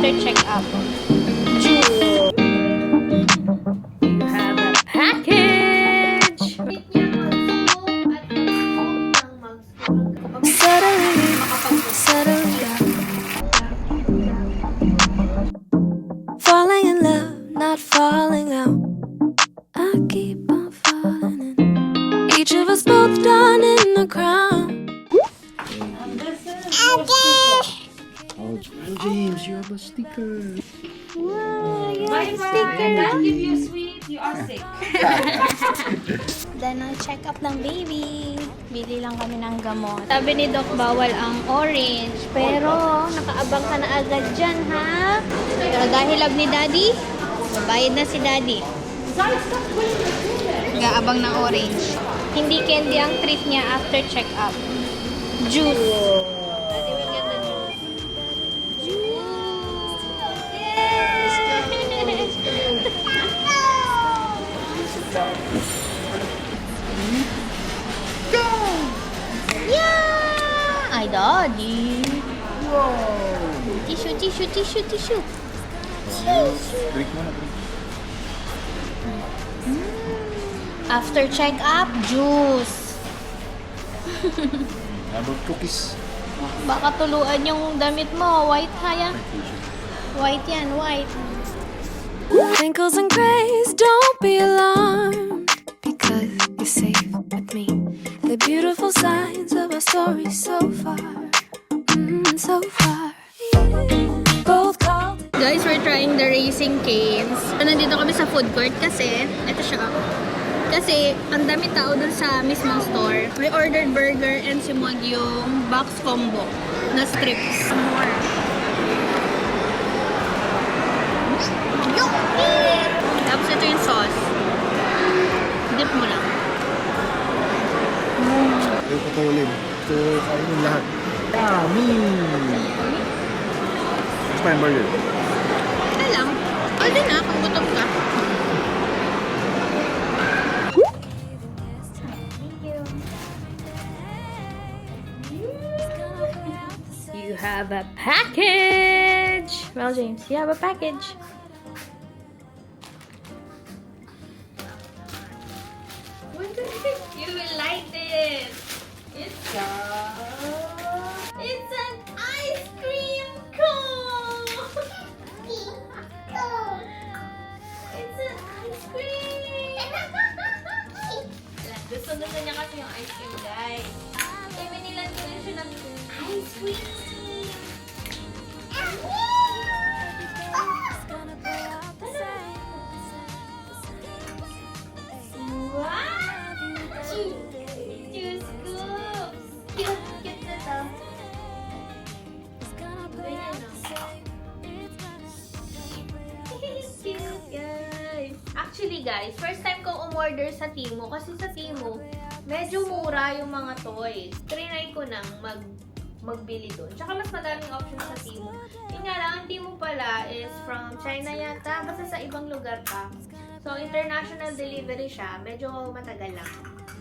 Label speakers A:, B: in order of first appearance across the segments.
A: after check-up. Juice! You have a package!
B: Settle down. Falling in love, not falling out. I keep on falling in. Each of us both done in the crown.
C: Oh, James, you have a sticker.
A: My sticker! I'll give you sweet. You are sick. Then, ang check-up ng baby. Bili lang kami ng gamot. Sabi ni Doc, bawal ang orange. Pero, nakaabang ka na agad dyan, ha? Pero dahil love ni Daddy, bayad na si Daddy. Nag-aabang ng orange. Hindi candy ang treat niya after check-up. Juice. Daddy will get the juice. Juice! Yes! Yeah! Ay, Daddy.
C: Wow!
A: Tissue, tissue, tissue, tissue.
C: Drink mo na, drink.
A: After check-up, juice.
C: How about cookies?
A: Baka tuluan yung damit mo. White ha yan. White yan, white.
B: Wrinkles and grays, don't be alarmed, because you're safe with me. The beautiful signs of our story so far, so far. Both called.
A: Guys, we're trying the racing canes. Nandito kami sa food court kasi, ito siya. Kasi, ang dami tao dun sa mismong store. We ordered burger and si Mod yung box combo na strips. More. Tapos ito yung sauce. Dip mo lang.
C: Ayaw ko tawalin. So, kain yung lahat. Yummy! Gusto pa yung burger?
A: Ito lang. Alin na kung gutom ka. You have a package! Well, James, you have a package. You will like this. It's an ice cream cone. It's an ice cream. Gusto niya kasi yung ice cream, guys. Kaya nilan ko siya ng ice cream. Juice scoops! Cute, cute na to. Ganyan, no? Cute, guys. Actually, guys, first time kong umorder sa Temu. Kasi sa Temu, medyo mura yung mga toys. Trinay ko nang magbili doon. Tsaka mas madaming options sa Temu. Yun nga lang, ang Temu pala is from China yata. Basta sa ibang lugar pa. So, international delivery siya. Medyo matagal lang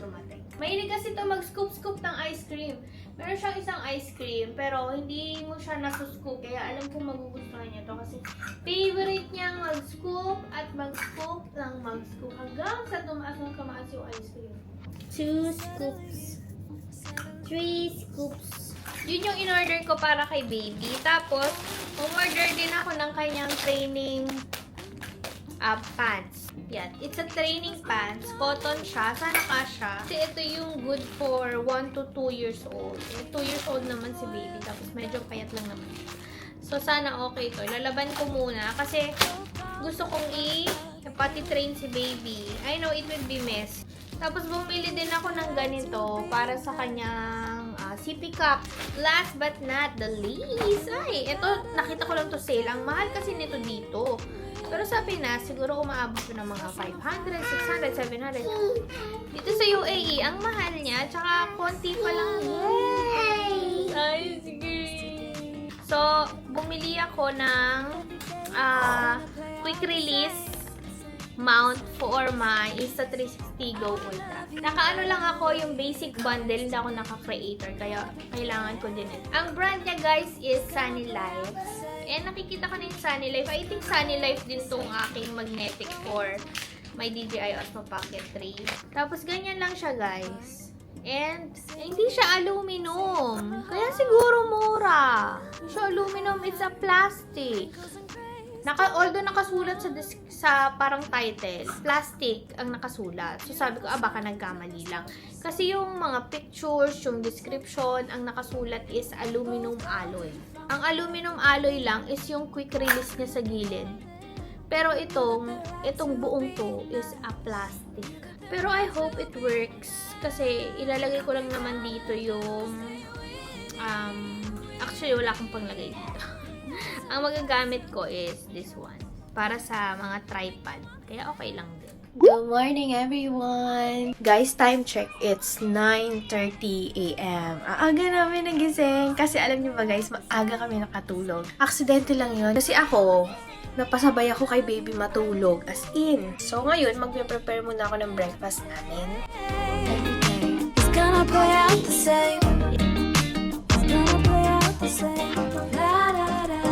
A: dumating. Mahilig kasi ito mag-scoop-scoop ng ice cream. Meron siyang isang ice cream, pero hindi mo siya nasuscoop. Kaya alam kong magugustuhan niya ito. Kasi favorite niyang mag-scoop at mag-scoop ng mag-scoop. Hanggang sa tumaas ng tumaas yung ice cream. 2 scoops. 3 scoops. Yun yung in-order ko para kay baby. Tapos, umorder din ako ng kanyang training pants. Yan. It's a training pants. Cotton siya. Sana kasha. Kasi ito yung good for 1 to 2 years old. 2 years old naman si baby. Tapos medyo payat lang naman. So, sana okay to. Lalaban ko muna. Kasi gusto kong pati train si baby. I know it will be mess. Tapos bumili din ako ng ganito para sa kanyang sippy cup. Last but not the least. Ay, ito nakita ko lang to sale. Ang mahal kasi nito dito. Pero sabi na, siguro umaabot ko ng mga 500, 600, 700. Dito sa UAE, ang mahal niya. Tsaka konti pa lang. Yay! Ay, sige. So, bumili ako ng quick release mount for my Insta360 Tigo Ultra. Nakaano lang ako yung basic bundle, hindi ako naka-creator, kaya kailangan ko din. Ang brand niya guys is Sunny Life. And nakikita ko na yung Sunny Life. I think Sunny Life din tong aking magnetic for my DJI Osmo Pocket 3. Tapos ganyan lang siya guys. And hindi siya aluminum. Kaya siguro mura. Hindi siya aluminum, it's a plastic. Although nakasulat sa parang title, plastic ang nakasulat. So sabi ko, baka nagkamali lang. Kasi yung mga pictures, yung description, ang nakasulat is aluminum alloy. Ang aluminum alloy lang is yung quick release niya sa gilid. Pero itong buong to is a plastic. Pero I hope it works. Kasi ilalagay ko lang naman dito yung actually wala akong panglagay dito. Ang magagamit ko is this one. Para sa mga tripod. Kaya okay lang din.
D: Good morning, everyone! Guys, time check. It's 9:30 a.m. Aga namin nagising. Kasi alam niyo ba guys, maaga kami nakatulog. Aksidente lang yun. Kasi ako, napasabay ako kay baby matulog. As in. So ngayon, magpe-prepare muna ako ng breakfast namin.
B: It's gonna play out the same. It's gonna play out the same. La, da, da, da.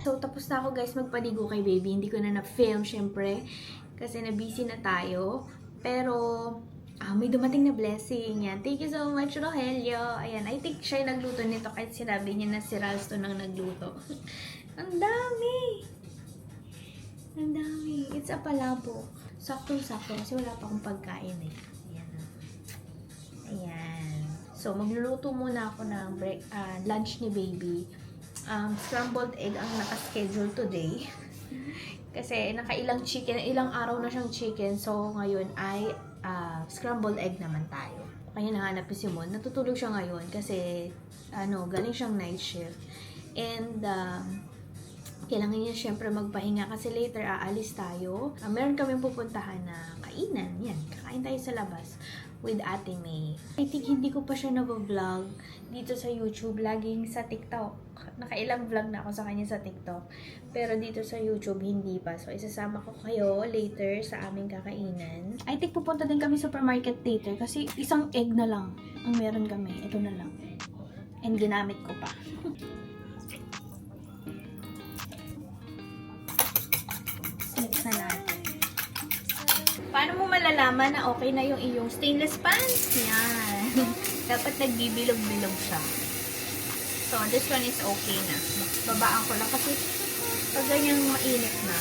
A: So, tapos na ako guys magpaligo kay baby. Hindi ko na na-film syempre. Kasi na-busy na tayo. Pero, may dumating na blessing. Yan. Thank you so much, Rogelio. Ayan, I think siya yung nagluto nito kahit sinabi niya na si Ralston ang nagluto. Ang dami! Ang dami. It's a palabok. Saktong-sakto kasi wala pa akong pagkain eh. Ayan. Ayan. So, magluluto muna ako ng lunch ni baby. Scrambled egg ang naka-schedule today. Kasi ilang araw na siyang chicken. So, ngayon ay scrambled egg naman tayo. Kaya nahanap si Simon. Natutulog siya ngayon kasi galing siyang night shift. And kailangan niya syempre magpahinga kasi later aalis tayo. Meron kaming pupuntahan na kainan. Yan, kakain tayo sa labas with Ate May. I think hindi ko pa siya nag-vlog dito sa YouTube. Laging sa TikTok. Nakailang vlog na ako sa kanya sa TikTok. Pero dito sa YouTube, hindi pa. So, isasama ko kayo later sa aming kakainan. I think pupunta din kami sa supermarket later kasi isang egg na lang ang meron kami. Ito na lang. And ginamit ko pa. Mix na natin. Paano mo malalaman na okay na yung iyong stainless pan? Yan. Dapat nagbibilog-bilog siya. So, this one is okay na. Babaan ko lang kasi pag ganyang mainit na,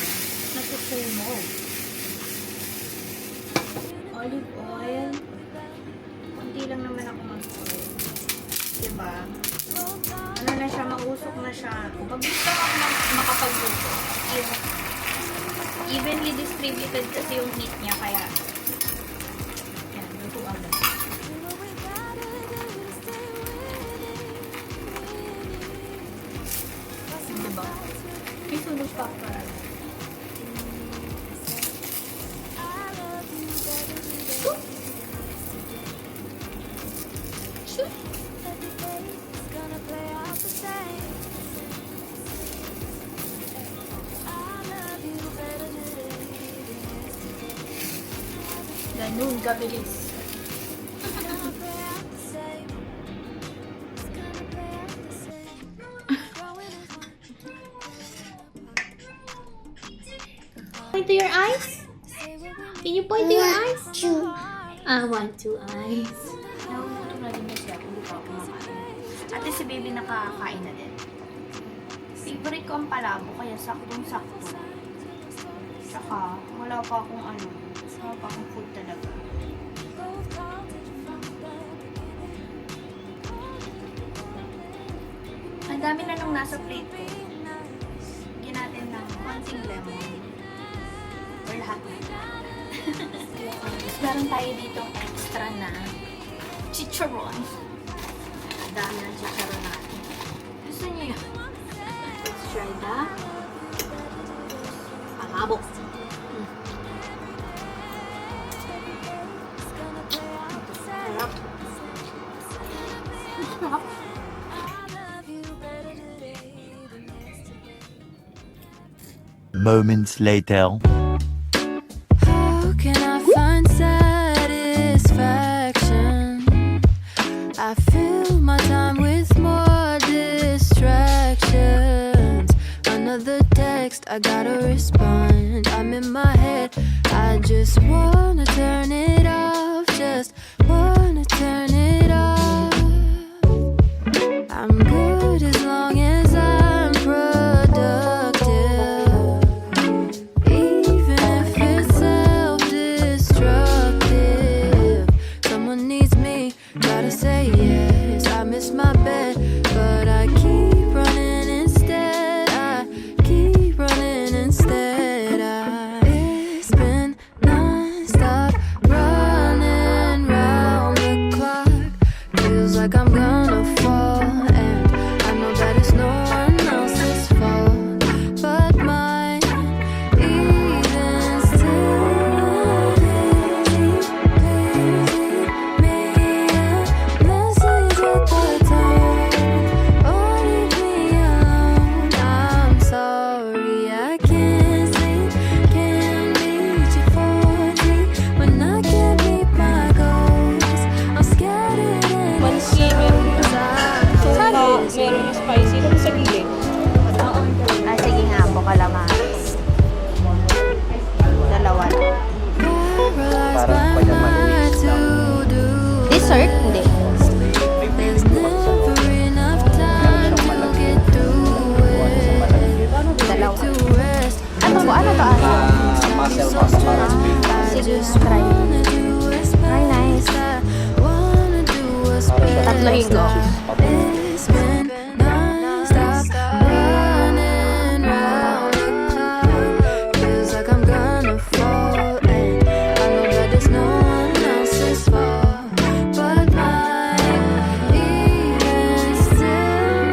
A: nasusunog. Olive oil. Kunti lang naman ako mag-oil. Diba? Ano na siya, mausok na siya. Pag gusto ako makapagluto, evenly distributed kasi yung heat niya, kaya yan, luto agad. Diba? May sunog pa para. Ganun, kabilis. Point to your eyes? Can you point to your eyes? Want to eyes.
D: Nagugutom na din kasi ako, hindi pa ako kumakain. Ate si baby nakakain na din. Favorite ko ang palabo, kaya saktong-sakto. Tsaka, wala pa akong food talaga. Ang dami na nung nasa plate ko. Lagyan natin ng konting lemon. Or lahat na. Meron tayo dito extra na chicharon. Ang dami ng chicharon natin. Gusto niyo yun? Let's try that. Palabo. Sarap. Sarap.
E: Moments later.
B: How can I find satisfaction? I fill my time with more distractions. Another text, I gotta respond. I'm in my head, I just wanna turn it off. Just wanna turn it off. I'm good as long as I'm productive. Even if it's self-destructive. Someone needs me, gotta say yes. I miss my bed, but I keep running instead. I keep running instead. It's been non-stop running round the clock. Feels like I'm gonna fall, and I know that it's no one else's fault but mine. Even still, please me a message at the time. Oh, leave me alone. I'm sorry I can't sleep, can't meet you for tea. When I can't meet my goals, I'm scattered and
F: Pansin, meron yung spicy. Tapos sa gilid.
D: Sige nga po, kalamansi. Dalawa lang.
B: paralyzed by my to-do
D: Dessert? Hindi.
B: There's never enough time to get through it.
D: Dalawa.
B: To rest.
D: Ano to? Ano to? Ano?
B: I just wanna do what's
D: nice.
B: I wanna do what's best.
D: Tatlohin ko.
B: It's been non-stop running round the clock. Feels like I'm gonna fall, and I know that it's no one else's fault but mine. Even still,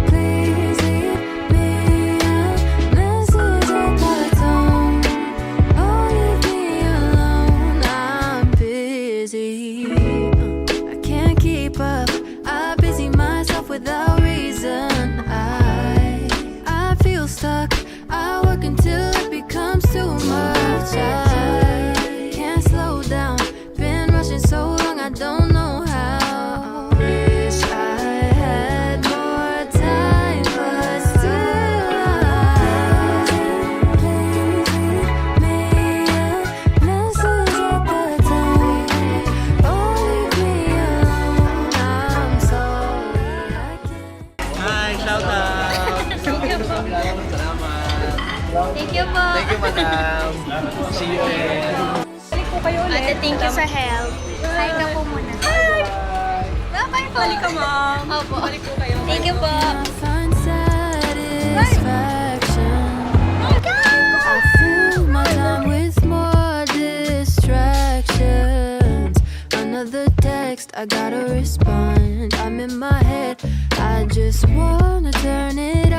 B: please leave me a message at the tone. Oh, leave me alone. I'm busy. I can't keep up. I busy myself without reason. I feel stuck. I work until it becomes too much. I can't slow down. Been rushing so long, I don't know how. Wish I had more time, but still please leave me a message at the time. Oh, leave me alone. I'm sorry I can't.
C: Hi, shout out!
A: Thank you po.
C: Thank you, madam. See you again.
F: Balik po kayo ulit.
D: Ate, thank you sa help. Hi ka po muna.
A: Bye-bye po.
F: Balik ka, ma'am.
A: Opo.
F: Balik po kayo.
A: Thank you po.
B: Find satisfaction. I fill my time with more distractions. Another text, I gotta respond. I'm in my head, I just wanna turn it